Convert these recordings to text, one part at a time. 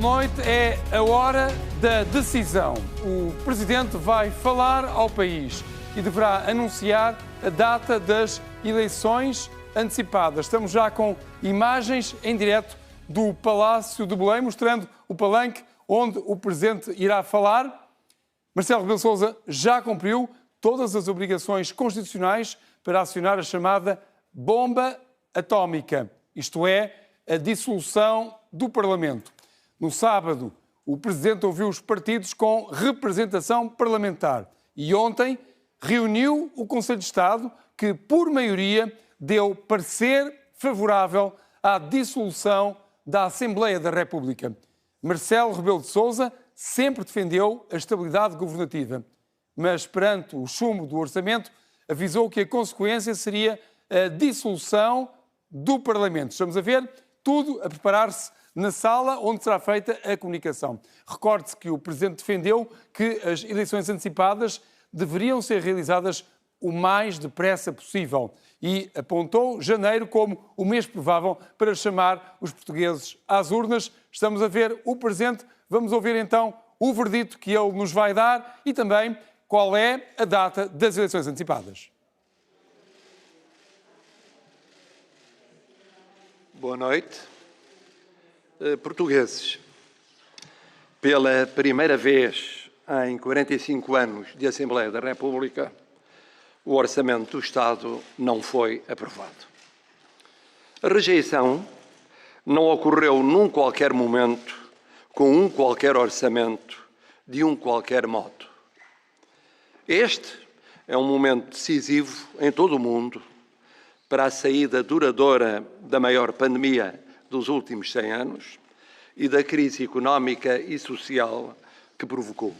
Boa noite. É a hora da decisão. O Presidente vai falar ao país e deverá anunciar a data das eleições antecipadas. Estamos já com imagens em direto do Palácio de Belém, mostrando o palanque onde o Presidente irá falar. Marcelo Rebelo de Sousa já cumpriu todas as obrigações constitucionais para acionar a chamada bomba atómica, isto é, a dissolução do Parlamento. No sábado, o Presidente ouviu os partidos com representação parlamentar e ontem reuniu o Conselho de Estado que, por maioria, deu parecer favorável à dissolução da Assembleia da República. Marcelo Rebelo de Sousa sempre defendeu a estabilidade governativa, mas perante o chumbo do orçamento avisou que a consequência seria a dissolução do Parlamento. Estamos a ver tudo a preparar-se na sala onde será feita a comunicação. Recorde-se que o Presidente defendeu que as eleições antecipadas deveriam ser realizadas o mais depressa possível e apontou janeiro como o mês provável para chamar os portugueses às urnas. Estamos a ver o Presidente. Vamos ouvir então o verdito que ele nos vai dar e também qual é a data das eleições antecipadas. Boa noite. Portugueses, pela primeira vez em 45 anos de Assembleia da República, o Orçamento do Estado não foi aprovado. A rejeição não ocorreu num qualquer momento, com um qualquer orçamento, de um qualquer modo. Este é um momento decisivo em todo o mundo para a saída duradoura da maior pandemia dos últimos 100 anos e da crise económica e social que provocou.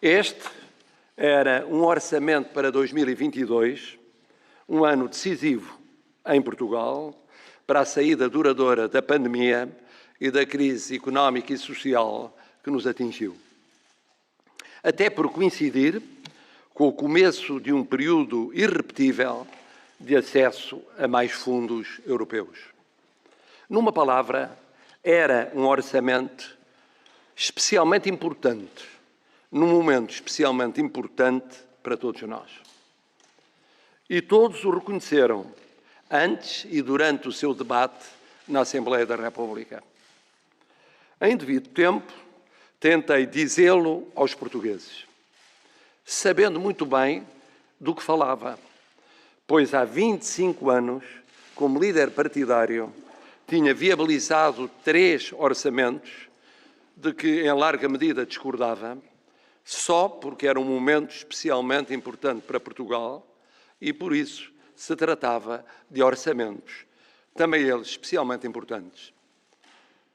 Este era um orçamento para 2022, um ano decisivo em Portugal para a saída duradoura da pandemia e da crise económica e social que nos atingiu. Até por coincidir com o começo de um período irrepetível de acesso a mais fundos europeus. Numa palavra, era um orçamento especialmente importante, num momento especialmente importante para todos nós. E todos o reconheceram, antes e durante o seu debate na Assembleia da República. Em devido tempo, tentei dizê-lo aos portugueses, sabendo muito bem do que falava, pois há 25 anos, como líder partidário, tinha viabilizado 3 orçamentos de que, em larga medida, discordava, só porque era um momento especialmente importante para Portugal e, por isso, se tratava de orçamentos, também eles especialmente importantes,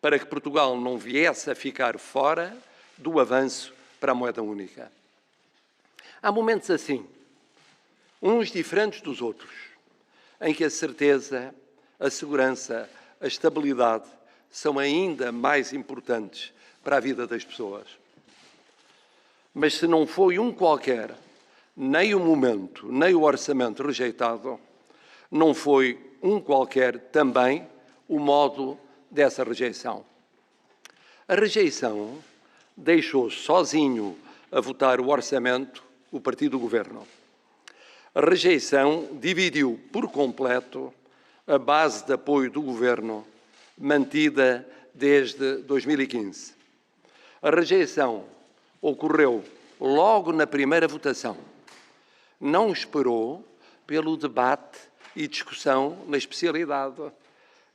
para que Portugal não viesse a ficar fora do avanço para a moeda única. Há momentos assim, uns diferentes dos outros, em que a certeza, a segurança, a estabilidade são ainda mais importantes para a vida das pessoas. Mas se não foi um qualquer, nem o momento, nem o orçamento rejeitado, não foi um qualquer também o modo dessa rejeição. A rejeição deixou sozinho a votar o orçamento o partido do governo. A rejeição dividiu por completo a base de apoio do Governo, mantida desde 2015. A rejeição ocorreu logo na primeira votação. Não esperou pelo debate e discussão na especialidade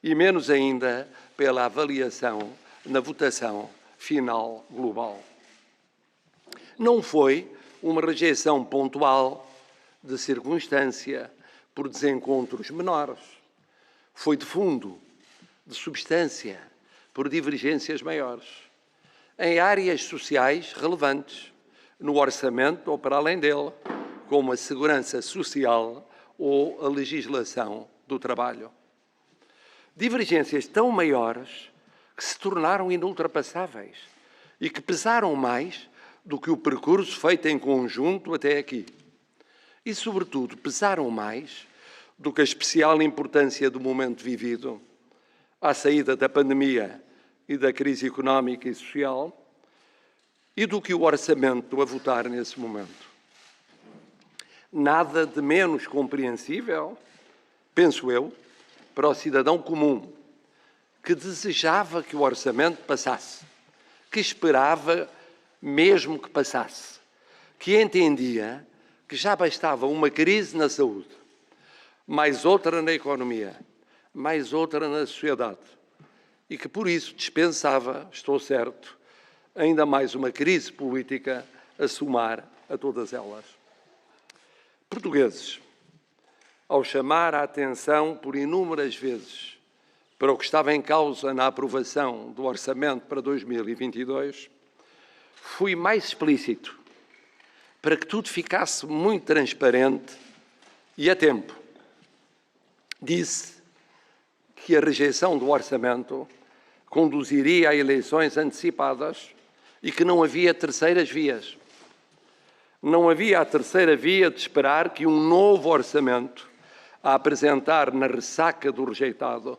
e menos ainda pela avaliação na votação final global. Não foi uma rejeição pontual de circunstância por desencontros menores. Foi de fundo, de substância, por divergências maiores, em áreas sociais relevantes, no orçamento ou para além dele, como a segurança social ou a legislação do trabalho. Divergências tão maiores que se tornaram inultrapassáveis e que pesaram mais do que o percurso feito em conjunto até aqui. E, sobretudo, pesaram mais do que a especial importância do momento vivido, à saída da pandemia e da crise económica e social e do que o orçamento a votar nesse momento. Nada de menos compreensível, penso eu, para o cidadão comum, que desejava que o orçamento passasse, que esperava mesmo que passasse, que entendia que já bastava uma crise na saúde, mais outra na economia, mais outra na sociedade, e que por isso dispensava, estou certo, ainda mais uma crise política a somar a todas elas. Portugueses, ao chamar a atenção por inúmeras vezes para o que estava em causa na aprovação do Orçamento para 2022, fui mais explícito para que tudo ficasse muito transparente e a tempo. Disse que a rejeição do Orçamento conduziria a eleições antecipadas e que não havia terceiras vias. Não havia a terceira via de esperar que um novo orçamento, a apresentar na ressaca do rejeitado,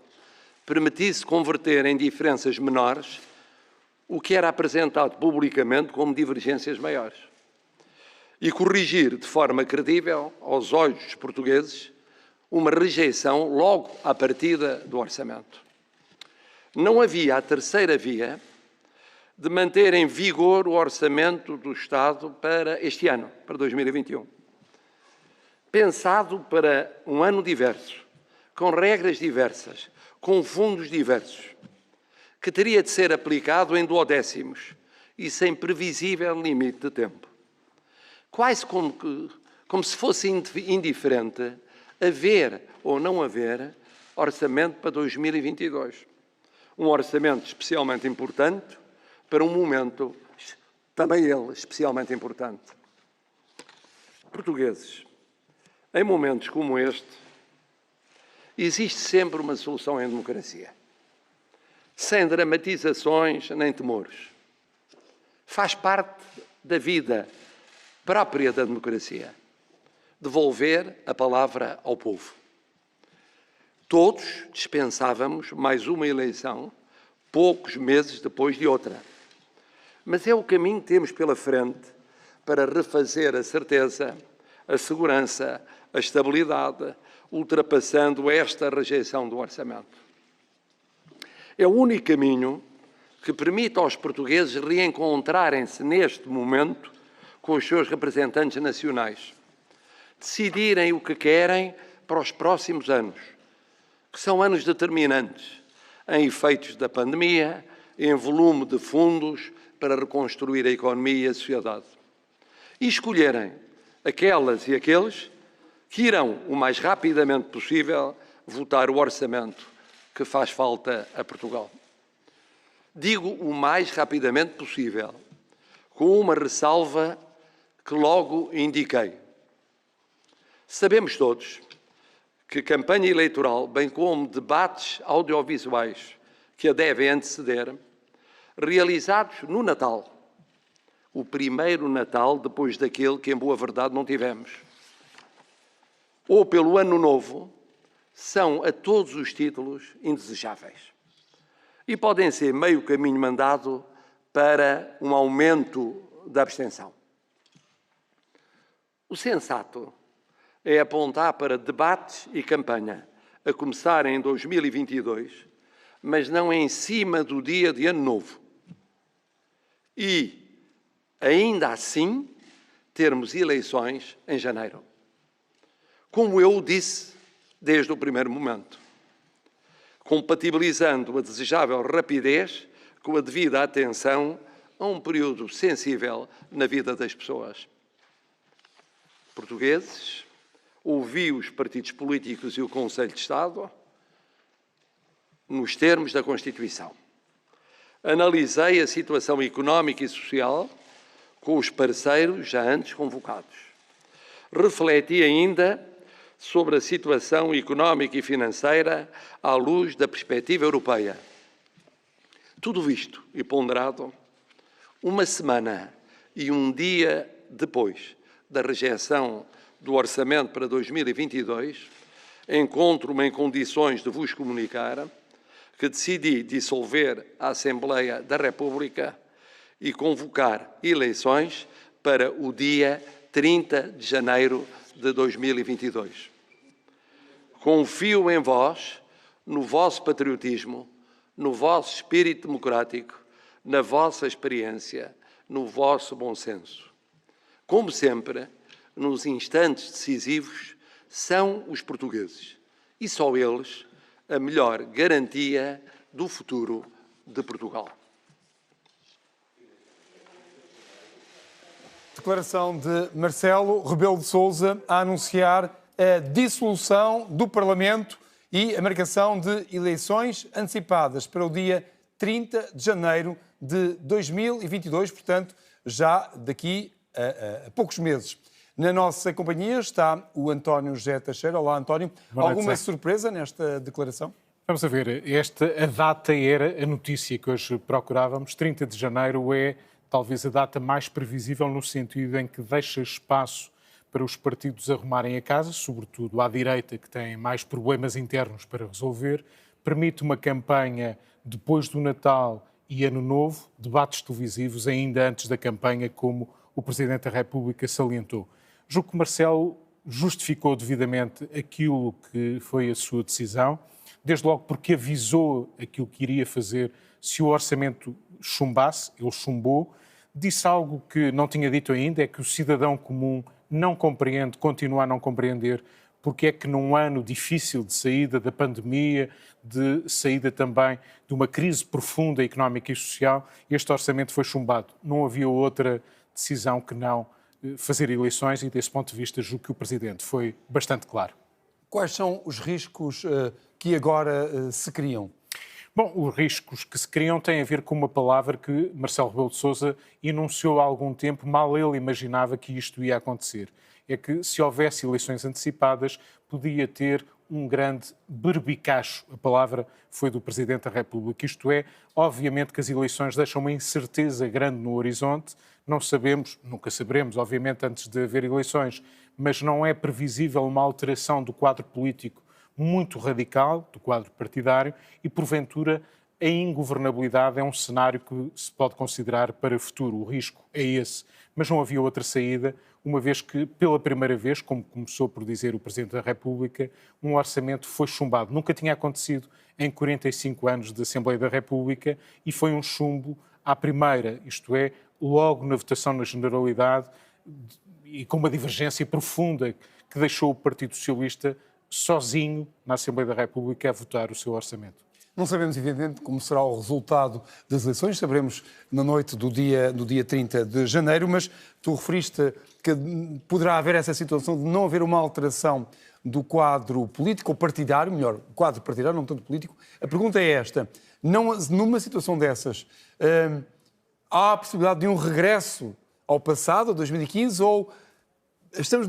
permitisse converter em diferenças menores o que era apresentado publicamente como divergências maiores e corrigir de forma credível, aos olhos dos portugueses, uma rejeição logo à partida do orçamento. Não havia a terceira via de manter em vigor o orçamento do Estado para este ano, para 2021. Pensado para um ano diverso, com regras diversas, com fundos diversos, que teria de ser aplicado em duodécimos e sem previsível limite de tempo. Quase como se fosse indiferente haver ou não haver orçamento para 2022. Um orçamento especialmente importante para um momento, também ele, especialmente importante. Portugueses, em momentos como este, existe sempre uma solução em democracia, sem dramatizações nem temores. Faz parte da vida própria da democracia devolver a palavra ao povo. Todos dispensávamos mais uma eleição, poucos meses depois de outra. Mas é o caminho que temos pela frente para refazer a certeza, a segurança, a estabilidade, ultrapassando esta rejeição do orçamento. É o único caminho que permite aos portugueses reencontrarem-se neste momento com os seus representantes nacionais, decidirem o que querem para os próximos anos, que são anos determinantes em efeitos da pandemia, em volume de fundos para reconstruir a economia e a sociedade. E escolherem aquelas e aqueles que irão, o mais rapidamente possível, votar o orçamento que faz falta a Portugal. Digo o mais rapidamente possível, com uma ressalva que logo indiquei. Sabemos todos que campanha eleitoral, bem como debates audiovisuais que a devem anteceder, realizados no Natal, o primeiro Natal depois daquele que, em boa verdade, não tivemos, ou pelo Ano Novo, são, a todos os títulos, indesejáveis. E podem ser meio caminho mandado para um aumento da abstenção. O sensato é apontar para debates e campanha, a começar em 2022, mas não em cima do dia de Ano Novo. E, ainda assim, termos eleições em janeiro. Como eu disse desde o primeiro momento, compatibilizando a desejável rapidez com a devida atenção a um período sensível na vida das pessoas. Portugueses, ouvi os partidos políticos e o Conselho de Estado nos termos da Constituição. Analisei a situação económica e social com os parceiros já antes convocados. Refleti ainda sobre a situação económica e financeira à luz da perspectiva europeia. Tudo visto e ponderado, uma semana e um dia depois da rejeição do Orçamento para 2022, encontro-me em condições de vos comunicar que decidi dissolver a Assembleia da República e convocar eleições para o dia 30 de janeiro de 2022. Confio em vós, no vosso patriotismo, no vosso espírito democrático, na vossa experiência, no vosso bom senso. Como sempre, nos instantes decisivos, são os portugueses, e só eles, a melhor garantia do futuro de Portugal. Declaração de Marcelo Rebelo de Sousa a anunciar a dissolução do Parlamento e a marcação de eleições antecipadas para o dia 30 de janeiro de 2022, portanto, já daqui a poucos meses. Na nossa companhia está o António José Teixeira. Olá, António. Alguma surpresa nesta declaração? Vamos a ver, a data era a notícia que hoje procurávamos. 30 de janeiro é talvez a data mais previsível no sentido em que deixa espaço para os partidos arrumarem a casa, sobretudo à direita, que tem mais problemas internos para resolver, permite uma campanha depois do Natal e Ano Novo, debates televisivos ainda antes da campanha, como o Presidente da República salientou. Julgo que Marcelo justificou devidamente aquilo que foi a sua decisão, desde logo porque avisou aquilo que iria fazer se o orçamento chumbasse, ele chumbou, disse algo que não tinha dito ainda, é que o cidadão comum não compreende, continua a não compreender porque é que num ano difícil de saída da pandemia, de saída também de uma crise profunda económica e social, este orçamento foi chumbado. Não havia outra decisão que não fazer eleições e, desse ponto de vista, julgo que o Presidente foi bastante claro. Quais são os riscos que agora se criam? Bom, os riscos que se criam têm a ver com uma palavra que Marcelo Rebelo de Sousa enunciou há algum tempo, mal ele imaginava que isto ia acontecer. É que se houvesse eleições antecipadas, podia ter um grande berbicacho. A palavra foi do Presidente da República. Isto é, obviamente que as eleições deixam uma incerteza grande no horizonte. Não sabemos, nunca saberemos, obviamente, antes de haver eleições, mas não é previsível uma alteração do quadro político muito radical, do quadro partidário, e, porventura, a ingovernabilidade é um cenário que se pode considerar para o futuro. O risco é esse. Mas não havia outra saída, uma vez que, pela primeira vez, como começou por dizer o Presidente da República, um orçamento foi chumbado. Nunca tinha acontecido em 45 anos de Assembleia da República e foi um chumbo à primeira, isto é, logo na votação na Generalidade e com uma divergência profunda que deixou o Partido Socialista sozinho na Assembleia da República a votar o seu orçamento. Não sabemos, evidentemente, como será o resultado das eleições, saberemos na noite do dia 30 de janeiro, mas tu referiste que poderá haver essa situação de não haver uma alteração do quadro político ou partidário, melhor, quadro partidário, não tanto político. A pergunta é esta, numa situação dessas, há a possibilidade de um regresso ao passado, a 2015, ou estamos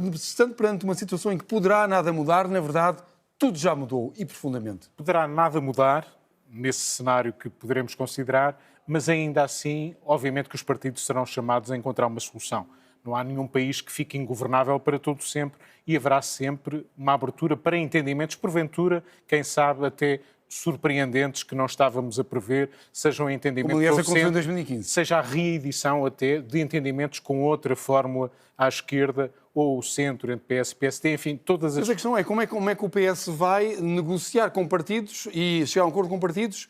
perante uma situação em que poderá nada mudar, na verdade, tudo já mudou e profundamente? Poderá nada mudar nesse cenário que poderemos considerar, mas ainda assim, obviamente que os partidos serão chamados a encontrar uma solução. Não há nenhum país que fique ingovernável para todo sempre e haverá sempre uma abertura para entendimentos, porventura, quem sabe até surpreendentes que não estávamos a prever, sejam entendimentos... Como aliás aconteceu em 2015. Seja a reedição até de entendimentos com outra fórmula à esquerda ou o centro entre PS e PSD, enfim, todas as... Mas a questão é como é que o PS vai negociar com partidos e chegar a um acordo com partidos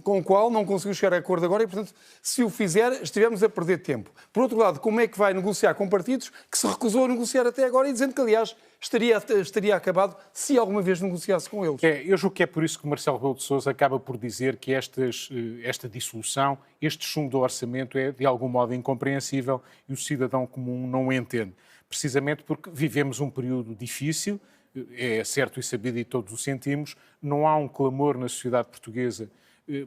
com o qual não conseguiu chegar a acordo agora e, portanto, se o fizer, estivemos a perder tempo. Por outro lado, como é que vai negociar com partidos que se recusou a negociar até agora e dizendo que, aliás, estaria acabado se alguma vez negociasse com eles? Eu julgo que é por isso que Marcelo Rebelo de Sousa acaba por dizer que esta dissolução, este chumbo do orçamento é de algum modo incompreensível e o cidadão comum não o entende. Precisamente porque vivemos um período difícil, é certo e sabido e todos o sentimos, não há um clamor na sociedade portuguesa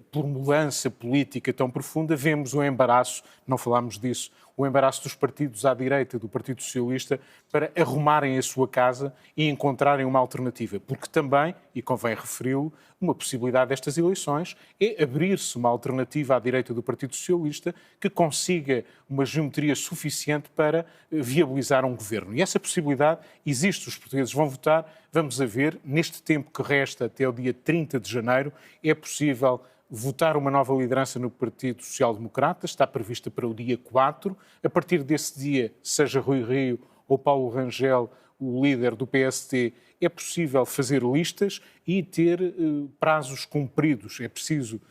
por mudança política tão profunda, vemos o embaraço, não falámos disso, o embaraço dos partidos à direita do Partido Socialista para arrumarem a sua casa e encontrarem uma alternativa. Porque também, e convém referi-lo, uma possibilidade destas eleições é abrir-se uma alternativa à direita do Partido Socialista que consiga uma geometria suficiente para viabilizar um governo. E essa possibilidade existe, os portugueses vão votar, vamos a ver, neste tempo que resta até o dia 30 de janeiro, é possível votar uma nova liderança no Partido Social Democrata, está prevista para o dia 4. A partir desse dia, seja Rui Rio ou Paulo Rangel, o líder do PST, é possível fazer listas e ter prazos cumpridos. É preciso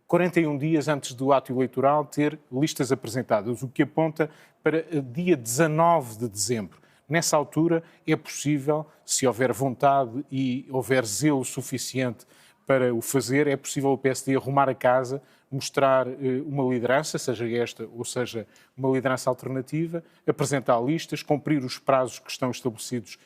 41 dias antes do ato eleitoral ter listas apresentadas, o que aponta para dia 19 de dezembro. Nessa altura é possível, se houver vontade e houver zelo suficiente para o fazer, é possível o PSD arrumar a casa, mostrar uma liderança, seja esta ou seja uma liderança alternativa, apresentar listas, cumprir os prazos que estão estabelecidos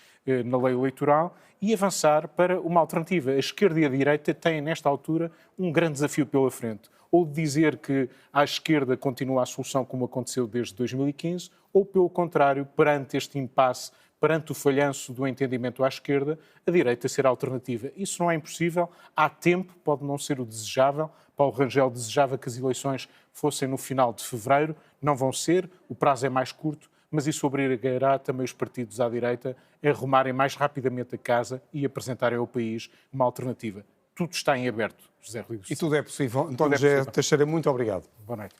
na lei eleitoral e avançar para uma alternativa. A esquerda e a direita têm, nesta altura, um grande desafio pela frente. Ou dizer que à esquerda continua a solução como aconteceu desde 2015, ou, pelo contrário, perante este impasse, perante o falhanço do entendimento à esquerda, a direita ser a alternativa. Isso não é impossível, há tempo, pode não ser o desejável. Paulo Rangel desejava que as eleições fossem no final de fevereiro, não vão ser, o prazo é mais curto, mas isso obrigará também os partidos à direita a arrumarem mais rapidamente a casa e apresentarem ao país uma alternativa. Tudo está em aberto, José Rodrigues. E tudo é possível. António José Teixeira, muito obrigado. Boa noite.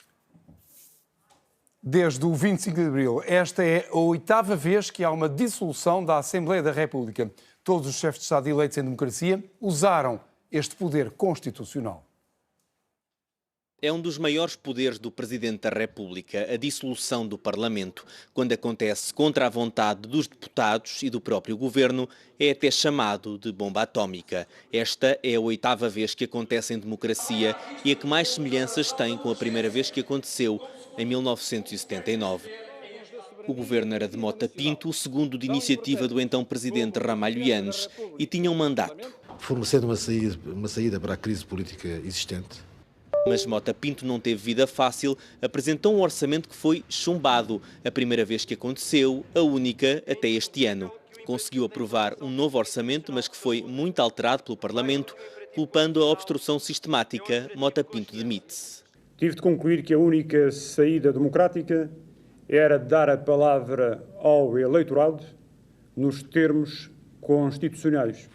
Desde o 25 de Abril, esta é a 8ª vez que há uma dissolução da Assembleia da República. Todos os chefes de Estado eleitos em democracia usaram este poder constitucional. É um dos maiores poderes do Presidente da República, a dissolução do Parlamento. Quando acontece contra a vontade dos deputados e do próprio Governo, é até chamado de bomba atómica. Esta é a 8ª vez que acontece em democracia e a que mais semelhanças tem com a primeira vez que aconteceu, em 1979. O governo era de Mota Pinto, o segundo de iniciativa do então Presidente Ramalho Yanes, e tinha um mandato. Fornecendo uma saída para a crise política existente. Mas Mota Pinto não teve vida fácil, apresentou um orçamento que foi chumbado, a primeira vez que aconteceu, a única até este ano. Conseguiu aprovar um novo orçamento, mas que foi muito alterado pelo Parlamento, culpando a obstrução sistemática. Mota Pinto demite-se. Tive de concluir que a única saída democrática era dar a palavra ao eleitorado nos termos constitucionais.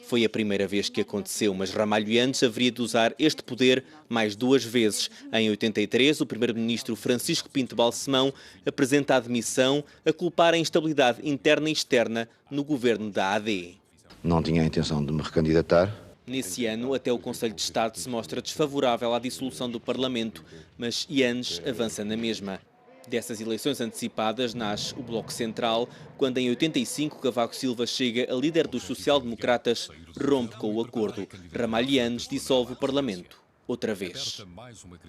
Foi a primeira vez que aconteceu, mas Ramalho Yanes haveria de usar este poder mais 2 vezes. Em 83, o primeiro-ministro Francisco Pinto Balsemão apresenta a demissão a culpar a instabilidade interna e externa no governo da AD. Não tinha a intenção de me recandidatar. Nesse ano, até o Conselho de Estado se mostra desfavorável à dissolução do Parlamento, mas Yanes avança na mesma. Dessas eleições antecipadas nasce o Bloco Central, quando em 85 Cavaco Silva chega a líder dos social-democratas, rompe com o acordo. Ramalho Yanes dissolve o Parlamento outra vez.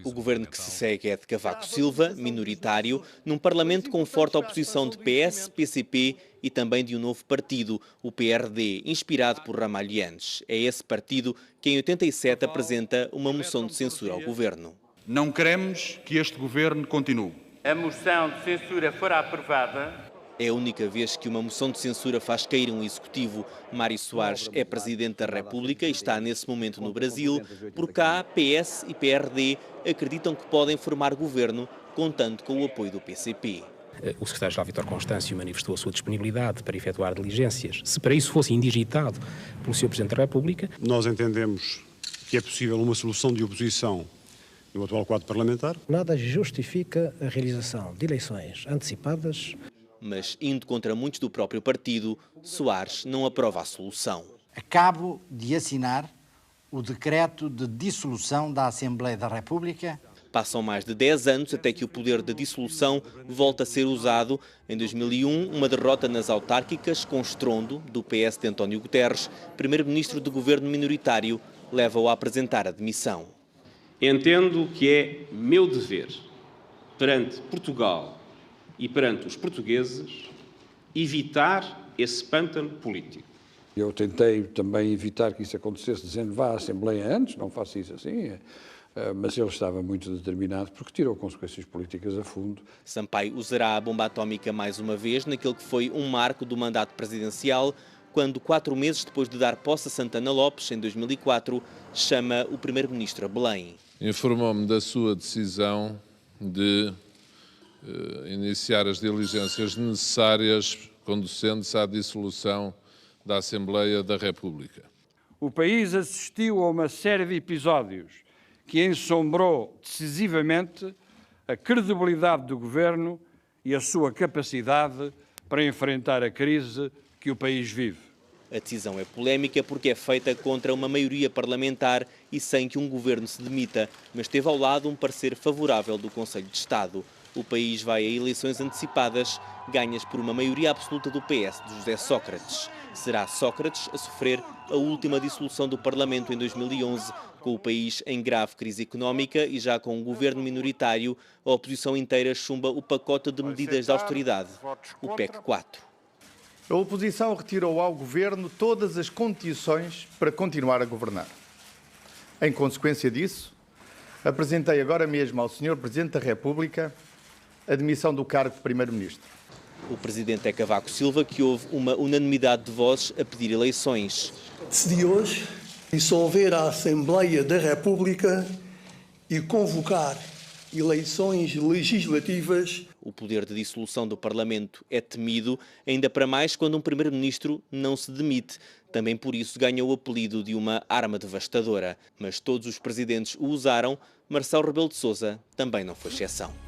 O governo que se segue é de Cavaco Silva, minoritário, num Parlamento com forte oposição de PS, PCP e também de um novo partido, o PRD, inspirado por Ramalho Yanes. É esse partido que em 87 apresenta uma moção de censura ao governo. Não queremos que este governo continue. A moção de censura for aprovada. É a única vez que uma moção de censura faz cair um executivo. Mário Soares é Presidente da República e está nesse momento no Brasil. Por cá, PS e PRD acreditam que podem formar governo, contando com o apoio do PCP. O secretário-geral Vítor Constâncio manifestou a sua disponibilidade para efetuar diligências. Se para isso fosse indigitado pelo Sr. Presidente da República... Nós entendemos que é possível uma solução de oposição no atual quadro parlamentar. Nada justifica a realização de eleições antecipadas. Mas, indo contra muitos do próprio partido, Soares não aprova a solução. Acabo de assinar o decreto de dissolução da Assembleia da República. Passam mais de 10 anos até que o poder de dissolução volta a ser usado. Em 2001, uma derrota nas autárquicas, com estrondo, do PS de António Guterres, primeiro-ministro do governo minoritário, leva-o a apresentar a demissão. Entendo que é meu dever, perante Portugal e perante os portugueses, evitar esse pântano político. Eu tentei também evitar que isso acontecesse, dizendo vá à Assembleia antes, não faça isso assim. mas ele estava muito determinado porque tirou consequências políticas a fundo. Sampaio usará a bomba atómica mais uma vez naquele que foi um marco do mandato presidencial, quando, 4 meses depois de dar posse a Santana Lopes, em 2004, chama o primeiro-ministro a Belém. Informou-me da sua decisão de iniciar as diligências necessárias conducendo-se à dissolução da Assembleia da República. O país assistiu a uma série de episódios que ensombrou decisivamente a credibilidade do governo e a sua capacidade para enfrentar a crise que o país vive. A decisão é polémica porque é feita contra uma maioria parlamentar e sem que um governo se demita, mas teve ao lado um parecer favorável do Conselho de Estado. O país vai a eleições antecipadas, ganhas por uma maioria absoluta do PS de José Sócrates. Será Sócrates a sofrer a última dissolução do Parlamento em 2011, com o país em grave crise económica e já com um governo minoritário, a oposição inteira chumba o pacote de medidas de austeridade, o PEC 4. A oposição retirou ao governo todas as condições para continuar a governar. Em consequência disso, apresentei agora mesmo ao Sr. Presidente da República a demissão do cargo de Primeiro-Ministro. O Presidente é Cavaco Silva, que houve uma unanimidade de vozes a pedir eleições. Decidi hoje dissolver a Assembleia da República e convocar eleições legislativas. O poder de dissolução do Parlamento é temido, ainda para mais quando um Primeiro-Ministro não se demite. Também por isso ganhou o apelido de uma arma devastadora. Mas todos os presidentes o usaram, Marcelo Rebelo de Sousa também não foi exceção.